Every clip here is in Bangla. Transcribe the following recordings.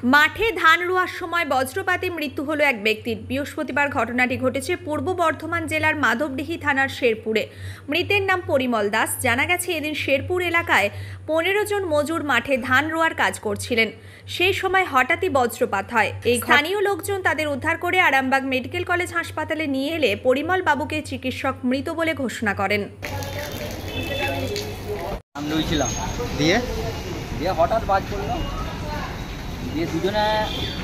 মাঠে ধান রোয়ার সময় বজ্রপাতে মৃত্যু হলো এক ব্যক্তির। বৃহস্পতিবার ঘটনাটি ঘটেছে পূর্ব বর্ধমান জেলার মাধবডিহি থানার শেরপুরে। মৃতের নাম পরিমল দাস। জানা গেছে এদিন শেরপুর এলাকায় 15 জন মজুর মাঠে ধান রোয়ার কাজ করছিলেন। সেই সময় হঠাৎই বজ্রপাত হয়। এই স্থানীয় লোকজন তাদের উদ্ধার করে আরামবাগ মেডিকেল কলেজ হাসপাতালে নিয়ে এলে পরিমল বাবুকে চিকিৎসক মৃত বলে ঘোষণা করেন। হঠাৎ বাজ পড়লো, দিয়ে দুজনে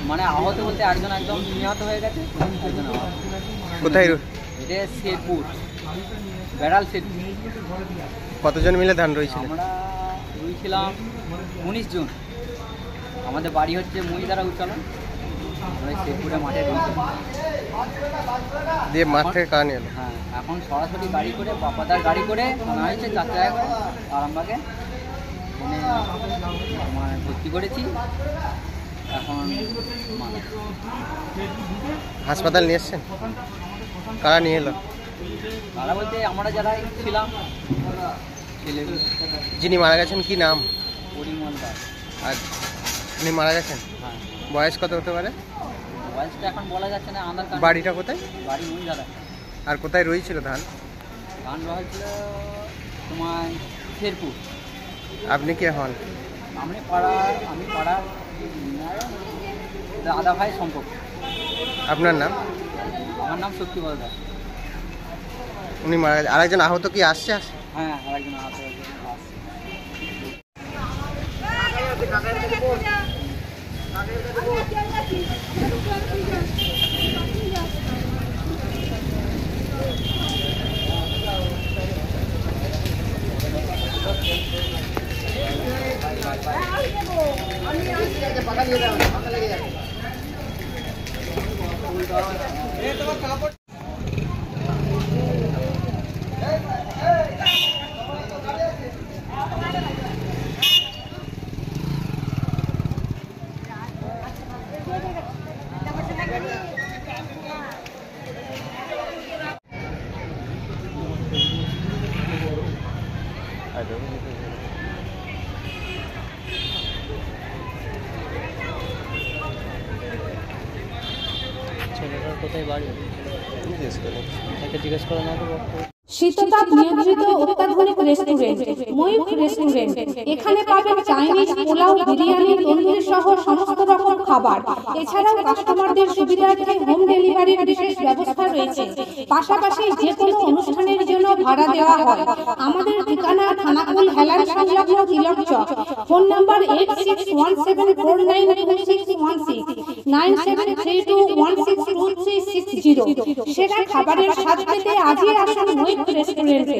মানে আহত বলতে একজন একদম নিহত হয়ে গেছে। কোথায়? এটা শেরপুর, বেড়াল শেরপুর। কতজন মিলে ধান রয়েছিল? আমরা রয়েছিলাম 19 জন। আমাদের বাড়ি হচ্ছে মহিদারা উচ্চালন। আমরা শেরপুরে মাঠে রয়েছিলাম। দিয়ে মাঠ থেকে কান এলো? হ্যাঁ, এখন সরাসরি গাড়ি করে বাপাদার গাড়ি করে আনা হয়েছে যাত্রা আরামবাগে। মানে ভর্তি করেছি। এখন হাসপাতাল নিয়ে এসছেন? কারা নিয়ে এলো? কারা বলতে আমরা যারা ছিলাম ছেলেগুলো। যিনি মারা গেছেন কি নাম? পরিমল দাস। আর উনি মারা গেছেন? হ্যাঁ। বয়স কত হতে পারে? বয়সটা এখন বলা যাচ্ছে না। আধার কার্ড। বাড়িটা কোথায়? বাড়ি মহিদারা। আর কোথায় রয়েছিল ধান? ধান রয়েছিল তোমার শেরপুর। আপনি কে হন? আমি পাড়ার দাদা ভাই সম্পর্ক। আপনার নাম? আমার নাম শক্তিবল দাস। উনি মারা গেছেন। আরেকজন আহত কি আসছে? হ্যাঁ, আরেকজন আহত হয়েছে। ছেলেটার কোথায় বাড়ি জিজ্ঞেস করে না তো। শীততাপ নিয়ন্ত্রিত অত্যাধুনিক রেস্টুরেন্ট ময়ূখ রেস্টুরেন্ট। এখানে পাবেন চাইনিজ, পোলাও, বিরিয়ানি, তন্দুরি সহ সমস্ত রকম খাবার। এছাড়াও কাস্টমারদের সুবিধার্থে হোম ডেলিভারির বিশেষ ব্যবস্থা রয়েছে। পাশাপাশি যে কোনো অনুষ্ঠানের জন্য ভাড়া দেওয়া হয়। আমাদের ঠিকানা থানাকুল হেলান সংলগ্ন তিলক চক। Phone number 8617492616 9732162360। সেরা খাবারের স্বাদ পেতে আজই আসুন ময়ূখ রেস্টুরেন্টে।